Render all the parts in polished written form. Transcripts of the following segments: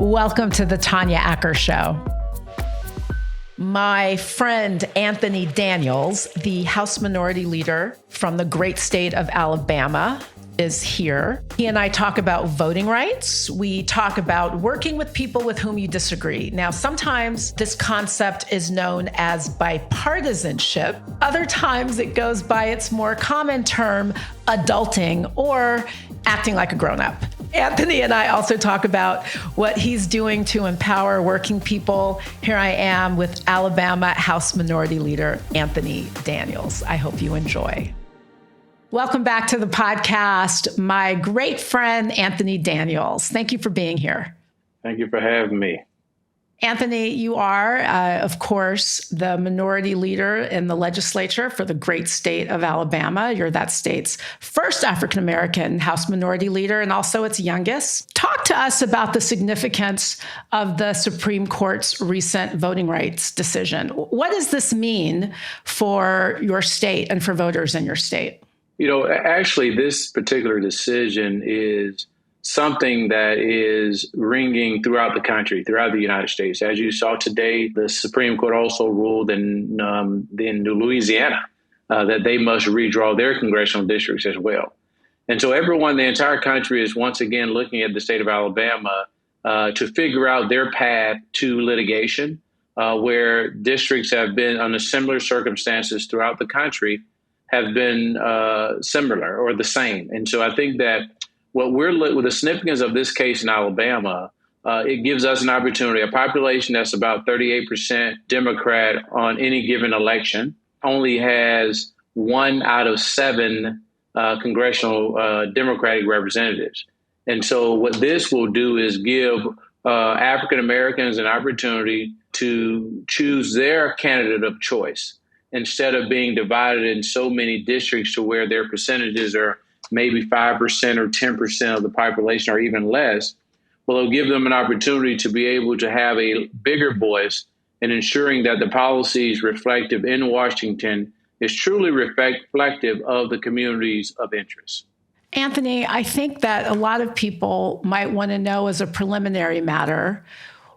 Welcome to the Tanya Acker Show. My friend Anthony Daniels, the House Minority Leader from the great state of Alabama, is here. He and I talk about voting rights. We talk about working with people with whom you disagree. Now, sometimes this concept is known as bipartisanship. Other times it goes by its more common term, adulting, or acting like a grown-up. Anthony and I also talk about what he's doing to empower working people. Here I am with Alabama House Minority Leader Anthony Daniels. I hope you enjoy. Welcome back to the podcast, my great friend, Anthony Daniels. Thank you for being here. Thank you for having me. Anthony, you are, of course, the minority leader in the legislature for the great state of Alabama. You're that state's first African-American House Minority Leader and also its youngest. Talk to us about the significance of the Supreme Court's recent voting rights decision. What does this mean for your state and for voters in your state? You know, actually, this particular decision is something that is ringing throughout the country, throughout the United States. As you saw today, the Supreme Court also ruled in Louisiana that they must redraw their congressional districts as well. And so everyone, the entire country is once again looking at the state of Alabama to figure out their path to litigation, where districts have been under similar circumstances throughout the country have been similar or the same. And so I think that with the significance of this case in Alabama, it gives us an opportunity, a population that's about 38% Democrat on any given election, only has 1 out of 7 congressional Democratic representatives. And so what this will do is give African Americans an opportunity to choose their candidate of choice instead of being divided in so many districts to where their percentages are maybe 5% or 10% of the population or even less. Well, it'll give them an opportunity to be able to have a bigger voice in ensuring that the policies reflective in Washington is truly reflective of the communities of interest. Anthony, I think that a lot of people might want to know as a preliminary matter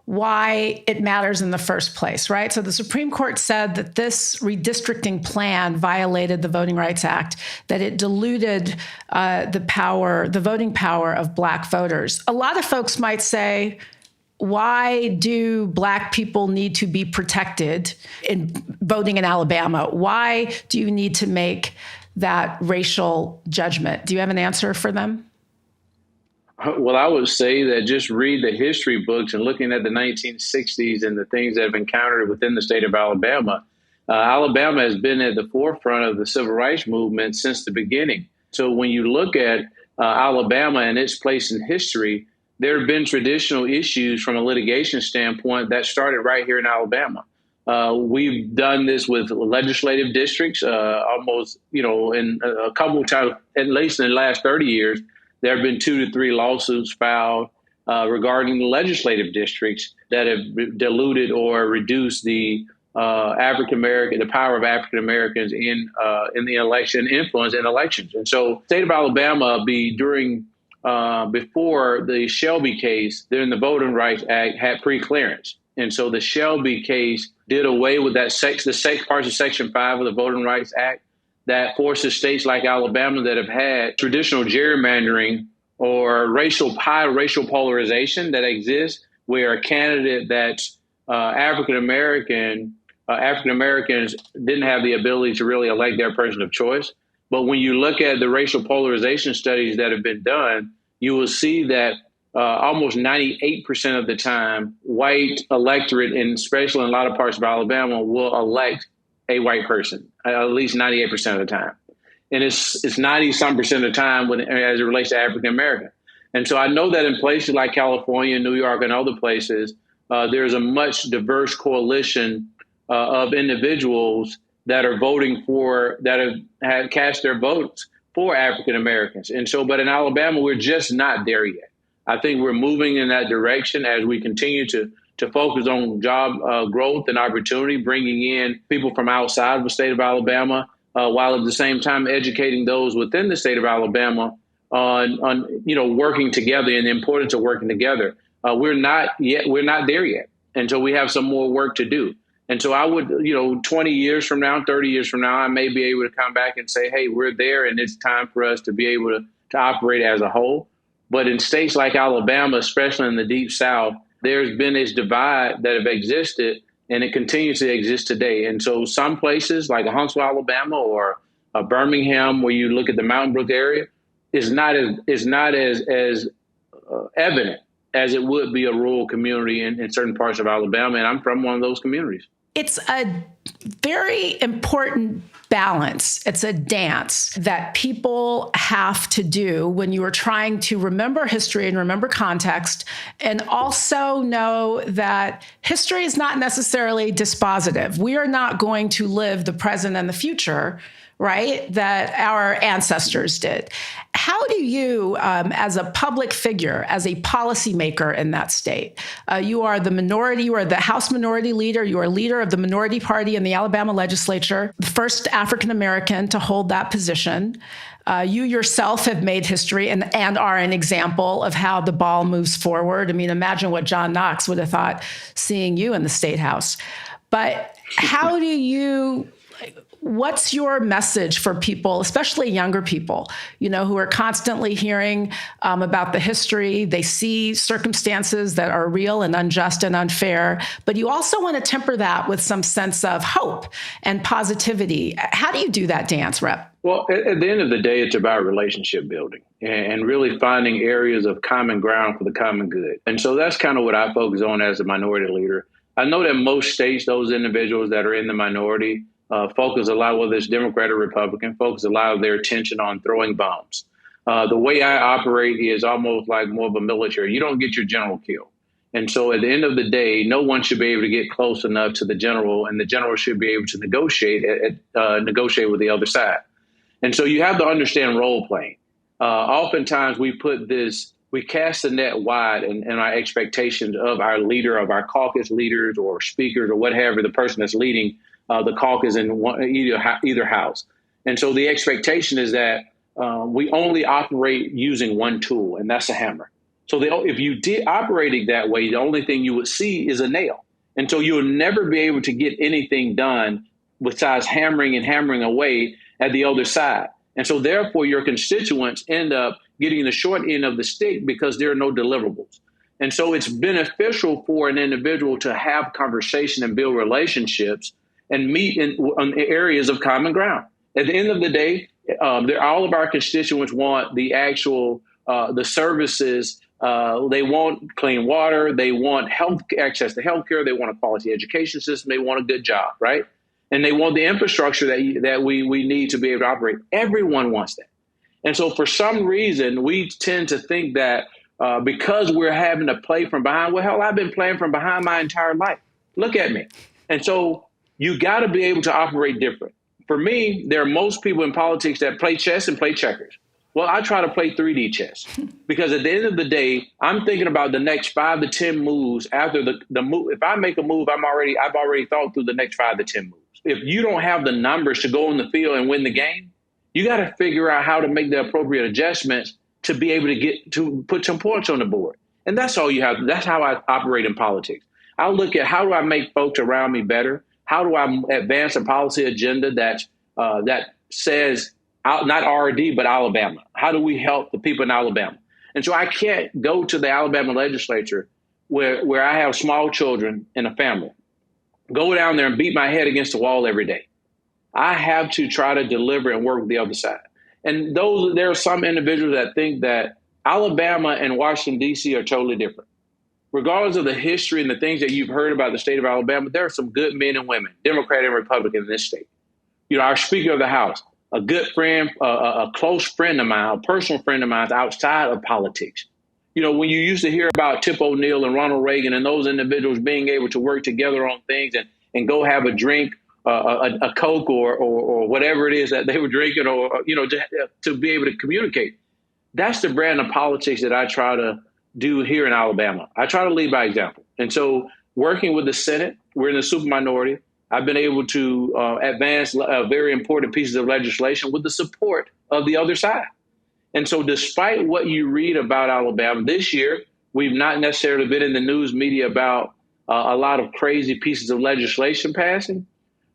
why it matters in the first place, right? So the Supreme Court said that this redistricting plan violated the Voting Rights Act, that it diluted the voting power of Black voters. A lot of folks might say, why do Black people need to be protected in voting in Alabama? Why do you need to make that racial judgment? Do you have an answer for them? Well, I would say that just read the history books and looking at the 1960s and the things that have encountered within the state of Alabama. Alabama has been at the forefront of the civil rights movement since the beginning. So when you look at Alabama and its place in history, there have been traditional issues from a litigation standpoint that started right here in Alabama. We've done this with legislative districts almost, in a couple of times, at least in the last 30 years. There have been 2 to 3 lawsuits filed regarding the legislative districts that have diluted or reduced the power of African Americans in the election, influence in elections. And so, the state of Alabama, before the Shelby case, during the Voting Rights Act, had pre-clearance, and so the Shelby case did away with that parts of Section 5 of the Voting Rights Act that forces states like Alabama that have had traditional gerrymandering or racial polarization that exists, where a candidate that's African Americans didn't have the ability to really elect their person of choice. But when you look at the racial polarization studies that have been done, you will see that almost 98% of the time, white electorate, and especially in a lot of parts of Alabama, will elect a white person, at least 98% of the time. And it's 90-some% of the time as it relates to African American. And so I know that in places like California, New York, and other places, there's a much diverse coalition of individuals that are voting that have cast their votes for African Americans. And so, but in Alabama, we're just not there yet. I think we're moving in that direction as we continue to focus on job growth and opportunity, bringing in people from outside of the state of Alabama, while at the same time educating those within the state of Alabama on working together and the importance of working together. We're not there yet. And so we have some more work to do. And so I would, 20 years from now, 30 years from now, I may be able to come back and say, hey, we're there and it's time for us to be able to operate as a whole. But in states like Alabama, especially in the Deep South, there's been this divide that have existed and it continues to exist today. And so some places like Huntsville, Alabama, or Birmingham, where you look at the Mountain Brook area, is not as evident as it would be a rural community in certain parts of Alabama. And I'm from one of those communities. It's a very important balance. It's a dance that people have to do when you are trying to remember history and remember context, and also know that history is not necessarily dispositive. We are not going to live the present and the future, right, that our ancestors did. How do you, as a public figure, as a policymaker in that state, you are the minority, you are the House Minority Leader, you are leader of the minority party in the Alabama legislature, the first African-American to hold that position. You yourself have made history and are an example of how the ball moves forward. I mean, imagine what John Knox would have thought seeing you in the State House. But how do you... What's your message for people, especially younger people, who are constantly hearing about the history? They see circumstances that are real and unjust and unfair, but you also want to temper that with some sense of hope and positivity. How do you do that dance, Rep? Well, at the end of the day, it's about relationship building and really finding areas of common ground for the common good. And so that's kind of what I focus on as a minority leader. I know that most states, those individuals that are in the minority, focus a lot, whether it's Democrat or Republican, focus a lot of their attention on throwing bombs. The way I operate is almost like more of a military. You don't get your general killed. And so at the end of the day, no one should be able to get close enough to the general, and the general should be able to negotiate with the other side. And so you have to understand role playing. Oftentimes we cast the net wide in our expectations of our leader, of our caucus leaders or speakers or whatever, the person that's leading the caucus in either house. And so the expectation is that we only operate using one tool, and that's a hammer. So if you did operating that way, the only thing you would see is a nail. And so you'll never be able to get anything done besides hammering away at the other side. And so therefore, your constituents end up getting the short end of the stick because there are no deliverables. And so it's beneficial for an individual to have conversation and build relationships and meet on areas of common ground. At the end of the day, all of our constituents want the actual the services. They want clean water. They want access to healthcare. They want a quality education system. They want a good job, right? And they want the infrastructure that we need to be able to operate. Everyone wants that. And so for some reason, we tend to think that because we're having to play from behind, well, hell, I've been playing from behind my entire life. Look at me. And so you got to be able to operate different. For me, there are most people in politics that play chess and play checkers. Well, I try to play 3D chess because at the end of the day, I'm thinking about the next 5 to 10 moves after the move. If I make a move, I've already thought through the next 5 to 10 moves. If you don't have the numbers to go on the field and win the game, you got to figure out how to make the appropriate adjustments to be able to put some points on the board. And that's all you have. That's how I operate in politics. I look at how do I make folks around me better? How do I advance a policy agenda that says not RD, but Alabama? How do we help the people in Alabama? And so I can't go to the Alabama legislature where I have small children and a family, go down there and beat my head against the wall every day. I have to try to deliver and work with the other side. And there are some individuals that think that Alabama and Washington, D.C. are totally different. Regardless of the history and the things that you've heard about the state of Alabama, there are some good men and women, Democrat and Republican, in this state. Our Speaker of the House, a good friend, a close friend of mine, a personal friend of mine outside of politics. When you used to hear about Tip O'Neill and Ronald Reagan and those individuals being able to work together on things and go have a drink, a Coke or whatever it is that they were drinking, or to be able to communicate. That's the brand of politics that I try to do here in Alabama. I try to lead by example. And so working with the Senate, we're in the super minority. I've been able to advance very important pieces of legislation with the support of the other side. And so despite what you read about Alabama this year, We've not necessarily been in the news media about a lot of crazy pieces of legislation passing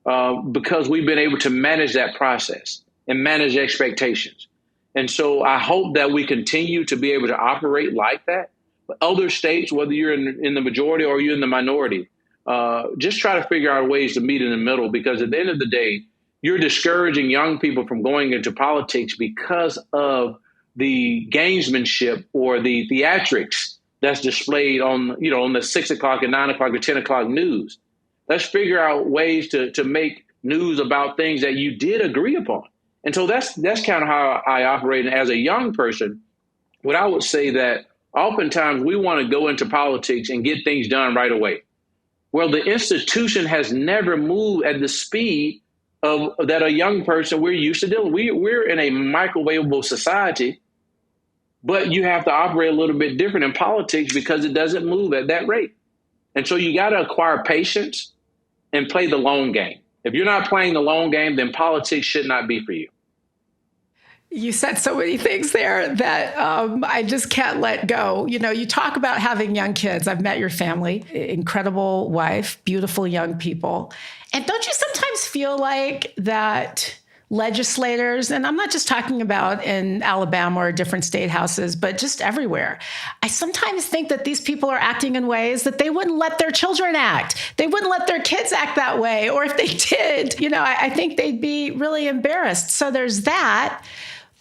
because we've been able to manage that process and manage expectations. And so I hope that we continue to be able to operate like that. But other states, whether you're in the majority or you're in the minority, just try to figure out ways to meet in the middle, because at the end of the day, you're discouraging young people from going into politics because of the gamesmanship or the theatrics that's displayed on the 6 o'clock and 9 o'clock or 10 o'clock news. Let's figure out ways to make news about things that you did agree upon. And so that's kind of how I operate. And as a young person, what I would say that oftentimes we want to go into politics and get things done right away. Well, the institution has never moved at the speed of that a young person we're used to dealing. We're in a microwavable society, but you have to operate a little bit different in politics because it doesn't move at that rate. And so you got to acquire patience and play the long game. If you're not playing the long game, then politics should not be for you. You said so many things there that I just can't let go. You know, you talk about having young kids. I've met your family, incredible wife, beautiful young people. And don't you sometimes feel like that legislators, and I'm not just talking about in Alabama or different state houses, but just everywhere, I sometimes think that these people are acting in ways that they wouldn't let their children act. They wouldn't let their kids act that way. Or if they did, you know, I think they'd be really embarrassed. So there's that.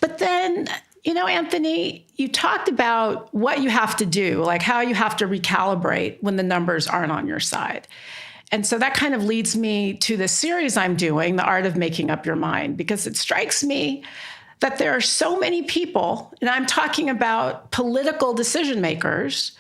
But then, you know, Anthony, you talked about what you have to do, like how you have to recalibrate when the numbers aren't on your side. And so that kind of leads me to the series I'm doing, The Art of Making Up Your Mind, because it strikes me that there are so many people, and I'm talking about political decision makers,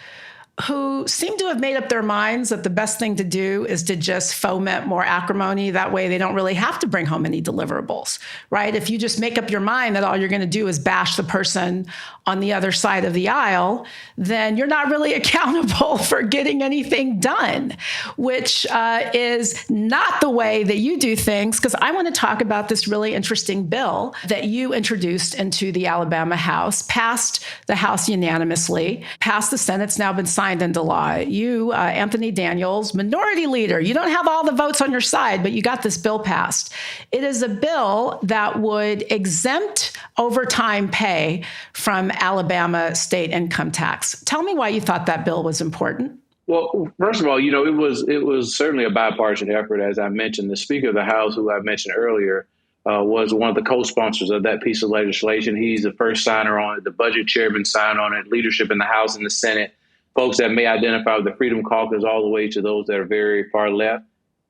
who seem to have made up their minds that the best thing to do is to just foment more acrimony. That way they don't really have to bring home any deliverables, right? If you just make up your mind that all you're going to do is bash the person on the other side of the aisle, then you're not really accountable for getting anything done, which is not the way that you do things. Because I want to talk about this really interesting bill that you introduced into the Alabama House, passed the House unanimously, passed the Senate. It's now been signed into law. You, Anthony Daniels, minority leader, you don't have all the votes on your side, but you got this bill passed. It is a bill that would exempt overtime pay from Alabama state income tax. Tell me why you thought that bill was important. Well, first of all, you know, it was certainly a bipartisan effort. As I mentioned, the Speaker of the House, who I mentioned earlier, was one of the co-sponsors of that piece of legislation. He's the first signer on it. The budget chairman signed on it. Leadership in the House and the Senate, folks that may identify with the Freedom Caucus all the way to those that are very far left,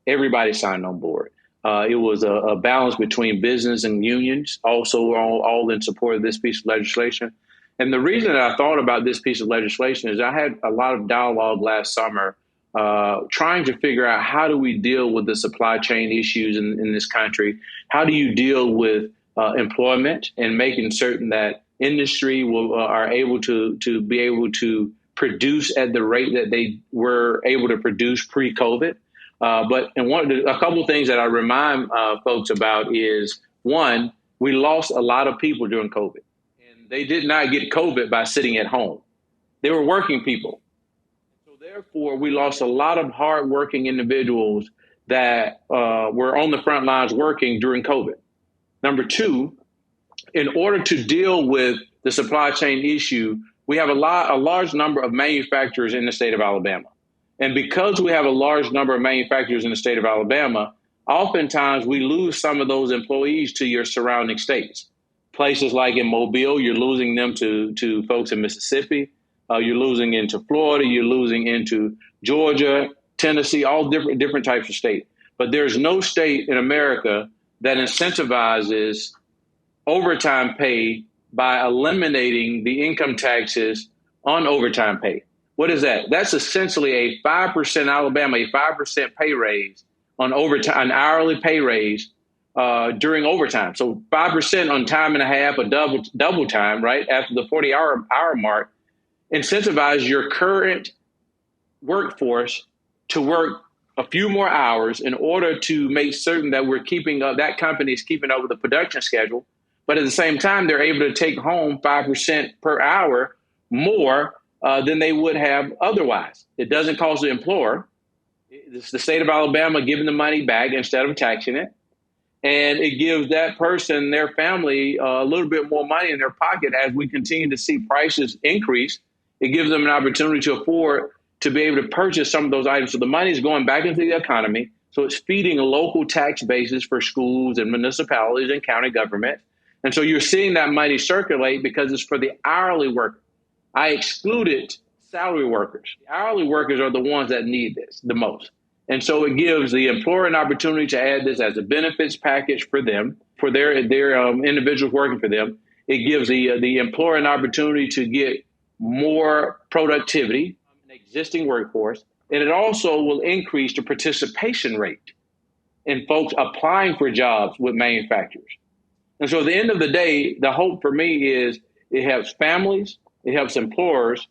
everybody signed on board. It was a balance between business and unions, also all in support of this piece of legislation. And the reason that I thought about this piece of legislation is I had a lot of dialogue last summer trying to figure out how do we deal with the supply chain issues in this country? How do you deal with employment and making certain that industry are able to be able to produce at the rate that they were able to produce pre-COVID? But a couple of things that I remind folks about is, one, we lost a lot of people during COVID. They did not get COVID by sitting at home. They were working people. So therefore, we lost a lot of hardworking individuals that were on the front lines working during COVID. Number two, in order to deal with the supply chain issue, we have a large number of manufacturers in the state of Alabama. And because we have a large number of manufacturers in the state of Alabama, oftentimes we lose some of those employees to your surrounding states. Places like in Mobile, you're losing them to folks in Mississippi. You're losing into Florida. You're losing into Georgia, Tennessee, all different types of states. But there's no state in America that incentivizes overtime pay by eliminating the income taxes on overtime pay. What is that? That's essentially a 5% Alabama, a 5% pay raise on overtime, an hourly pay raise during overtime. So 5% on time and a half, a double time, right? After the 40-hour mark, incentivize your current workforce to work a few more hours in order to make certain that we're keeping up, that company is keeping up with the production schedule. But at the same time, they're able to take home 5% per hour more than they would have otherwise. It doesn't cost the employer. It's the state of Alabama giving the money back instead of taxing it. And it gives that person, their family, a little bit more money in their pocket as we continue to see prices increase. It gives them an opportunity to afford to be able to purchase some of those items. So the money is going back into the economy. So it's feeding a local tax basis for schools and municipalities and county government. And so you're seeing that money circulate because it's for the hourly worker. I excluded salary workers. The hourly workers are the ones that need this the most. And so it gives the employer an opportunity to add this as a benefits package for them, for their individuals working for them. It gives the employer an opportunity to get more productivity in the existing workforce. And it also will increase the participation rate in folks applying for jobs with manufacturers. And so at the end of the day, the hope for me is it helps families, it helps employers,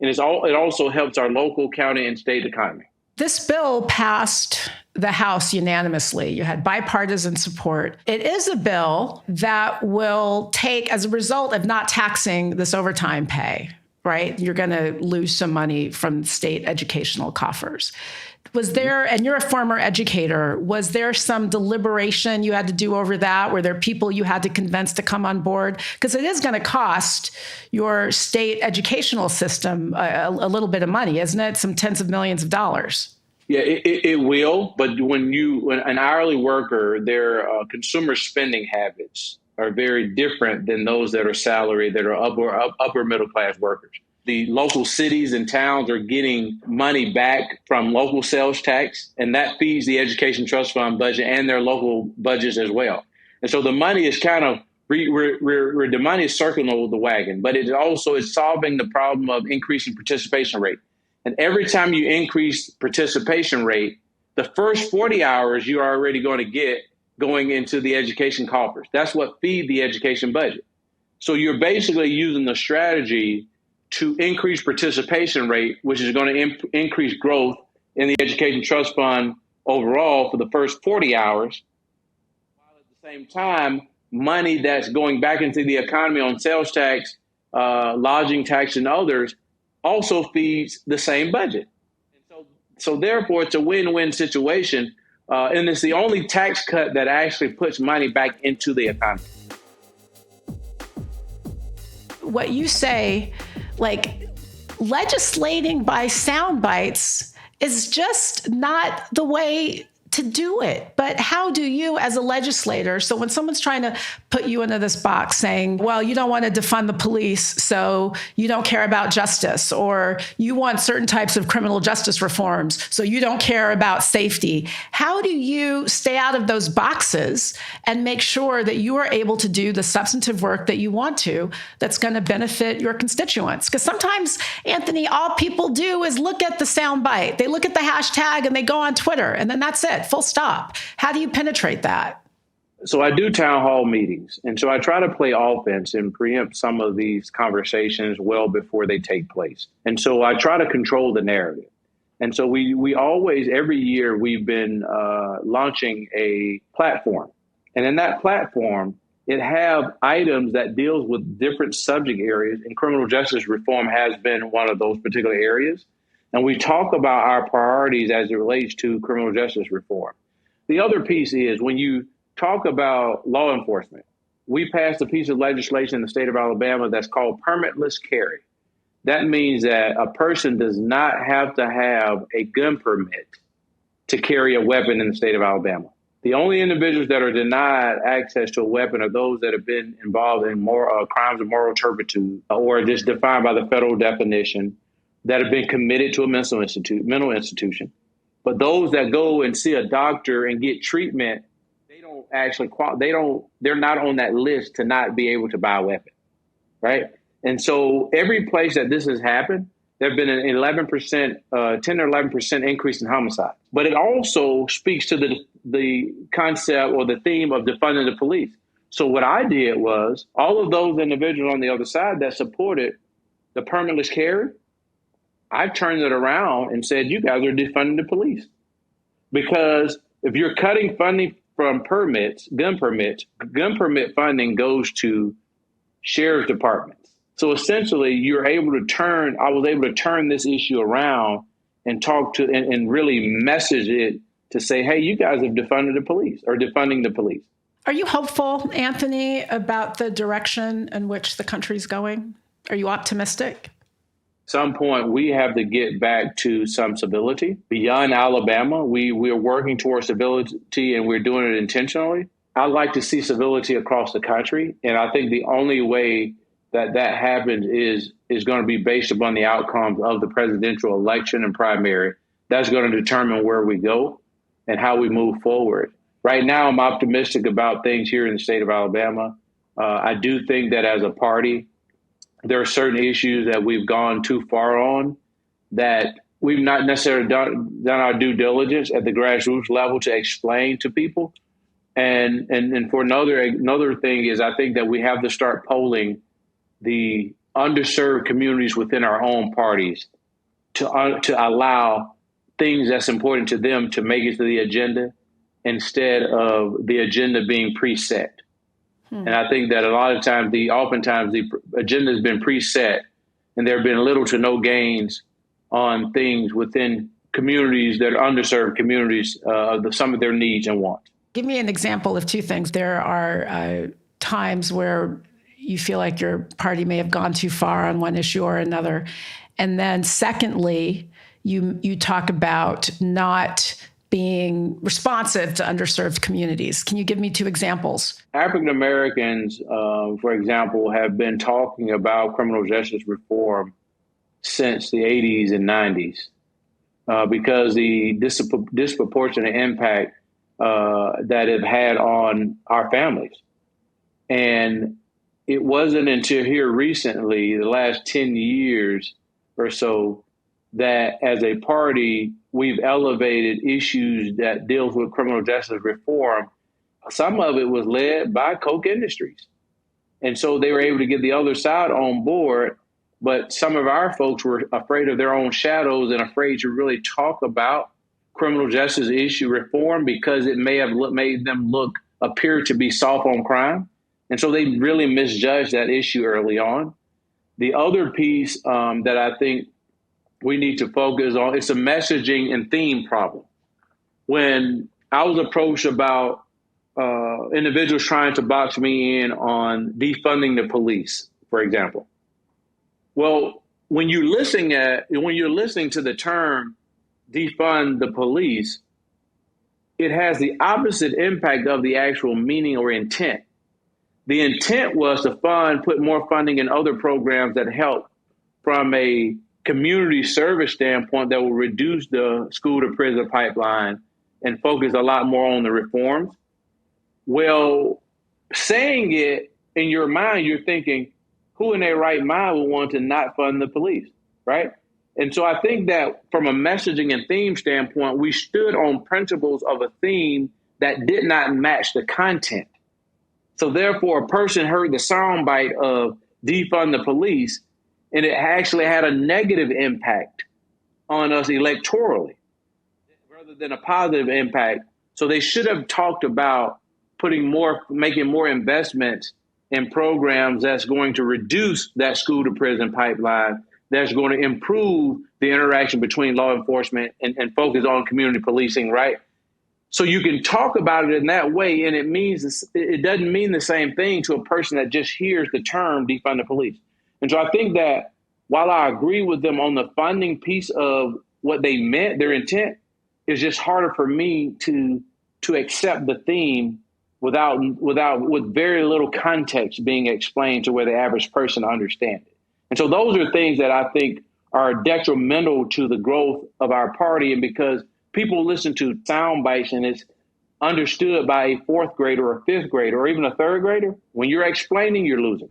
and it also helps our local, county, and state economy. This bill passed the House unanimously. You had bipartisan support. It is a bill that will take, as a result of not taxing this overtime pay, right? You're going to lose some money from state educational coffers. Was there, and you're a former educator, was there some deliberation you had to do over that? Were there people you had to convince to come on board? Because it is going to cost your state educational system a little bit of money, isn't it? Some tens of millions of dollars. Yeah, it will. But when an hourly worker, their consumer spending habits are very different than those that are salaried, that are upper middle class workers. The local cities and towns are getting money back from local sales tax, and that feeds the Education Trust Fund budget and their local budgets as well. And so the money is kind of, the money is circling the wagon, but it also is solving the problem of increasing participation rate. And every time you increase participation rate, the first 40 hours you are already going to get going into the education coffers. That's what feed the education budget. So you're basically using the strategy to increase participation rate, which is going to increase growth in the Education Trust Fund overall for the first 40 hours, while at the same time, money that's going back into the economy on sales tax, lodging tax, and others also feeds the same budget. And so therefore, it's a win-win situation, and it's the only tax cut that actually puts money back into the economy. What you say, like legislating by sound bites, is just not the way to do it. But how do you as a legislator, so when someone's trying to put you into this box saying, well, you don't want to defund the police, so you don't care about justice, or you want certain types of criminal justice reforms, so you don't care about safety, how do you stay out of those boxes and make sure that you are able to do the substantive work that you want to, that's going to benefit your constituents? Because sometimes, Anthony, all people do is look at the soundbite. They look at the hashtag and they go on Twitter, and then that's it. Full stop. How do you penetrate that? So I do town hall meetings. And so I try to play offense and preempt some of these conversations well before they take place. And so I try to control the narrative. And so we always, every year, we've been launching a platform. And in that platform, it have items that deals with different subject areas. And criminal justice reform has been one of those particular areas. And we talk about our priorities as it relates to criminal justice reform. The other piece is when you talk about law enforcement, we passed a piece of legislation in the state of Alabama that's called permitless carry. That means that a person does not have to have a gun permit to carry a weapon in the state of Alabama. The only individuals that are denied access to a weapon are those that have been involved in more crimes of moral turpitude, or just defined by the federal definition, that have been committed to a mental institution. But those that go and see a doctor and get treatment, they're not on that list to not be able to buy a weapon, right? And so every place that this has happened, there have been an 10 or 11% increase in homicide. But it also speaks to the concept or the theme of defunding the police. So what I did was all of those individuals on the other side that supported the permitless carry, I turned it around and said, you guys are defunding the police. Because if you're cutting funding from gun permit funding goes to sheriff's departments So essentially, I was able to turn this issue around and talk to and really message it to say, hey, you guys have defunded the police or defunding the police. Are you hopeful, Anthony, about the direction in which the country's going? Are you optimistic? Some point we have to get back to some civility. Beyond Alabama, we're working towards civility and we're doing it intentionally. I'd like to see civility across the country. And I think the only way that happens is going to be based upon the outcomes of the presidential election and primary. That's going to determine where we go and how we move forward. Right now, I'm optimistic about things here in the state of Alabama. I do think that as a party, there are certain issues that we've gone too far on that we've not necessarily done our due diligence at the grassroots level to explain to people. And for another thing is I think that we have to start polling the underserved communities within our own parties to allow things that's important to them to make it to the agenda instead of the agenda being preset. And I think that oftentimes the agenda has been preset and there have been little to no gains on things within communities that are underserved communities, some of their needs and wants. Give me an example of two things. There are times where you feel like your party may have gone too far on one issue or another. And then secondly, you talk about not being responsive to underserved communities. Can you give me two examples? African Americans, for example, have been talking about criminal justice reform since the 80s and 90s because the disproportionate impact that it had on our families. And it wasn't until here recently, the last 10 years or so, that as a party, we've elevated issues that deals with criminal justice reform. Some of it was led by Koch Industries. And so they were able to get the other side on board. But some of our folks were afraid of their own shadows and afraid to really talk about criminal justice issue reform because it may have made them appear to be soft on crime. And so they really misjudged that issue early on. The other piece that I think we need to focus on, it's a messaging and theme problem. When I was approached about individuals trying to box me in on defunding the police, for example. Well, when you're listening to the term defund the police, it has the opposite impact of the actual meaning or intent. The intent was to put more funding in other programs that help from a community service standpoint that will reduce the school to prison pipeline and focus a lot more on the reforms. Well, saying it in your mind, you're thinking, who in their right mind would want to not fund the police, right? And so I think that from a messaging and theme standpoint, we stood on principles of a theme that did not match the content. So therefore, a person heard the soundbite of defund the police, and it actually had a negative impact on us electorally rather than a positive impact. So they should have talked about making more investments in programs that's going to reduce that school to prison pipeline, that's going to improve the interaction between law enforcement and focus on community policing, right? So you can talk about it in that way, and it doesn't mean the same thing to a person that just hears the term defund the police. And so I think that while I agree with them on the funding piece of what they meant, their intent, it's just harder for me to accept the theme with very little context being explained to where the average person understands it. And so those are things that I think are detrimental to the growth of our party. And because people listen to sound bites and it's understood by a fourth grader or a fifth grader or even a third grader, when you're explaining, you're losing.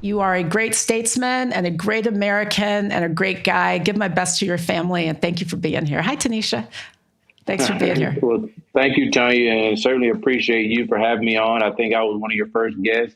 You are a great statesman and a great American and a great guy. Give my best to your family and thank you for being here. Hi, Tanisha. Thanks for being here. Well, thank you, Tanya, and certainly appreciate you for having me on. I think I was one of your first guests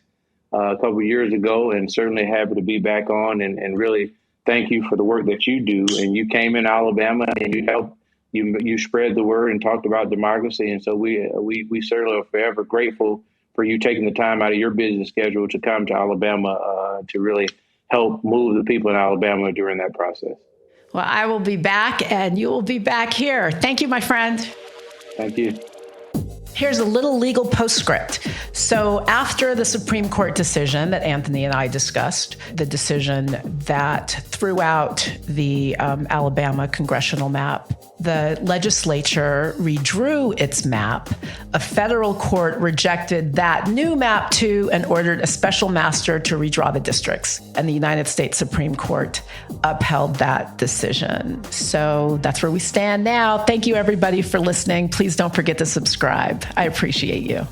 a couple of years ago, and certainly happy to be back on and really thank you for the work that you do. And you came in Alabama and you helped, you spread the word and talked about democracy. And so we certainly are forever grateful for you taking the time out of your business schedule to come to Alabama to really help move the people in Alabama during that process. Well, I will be back and you will be back here. Thank you, my friend. Thank you. Here's a little legal postscript. So after the Supreme Court decision that Anthony and I discussed, the decision that threw out the Alabama congressional map, the legislature redrew its map. A federal court rejected that new map too and ordered a special master to redraw the districts. And the United States Supreme Court upheld that decision. So that's where we stand now. Thank you, everybody, for listening. Please don't forget to subscribe. I appreciate you.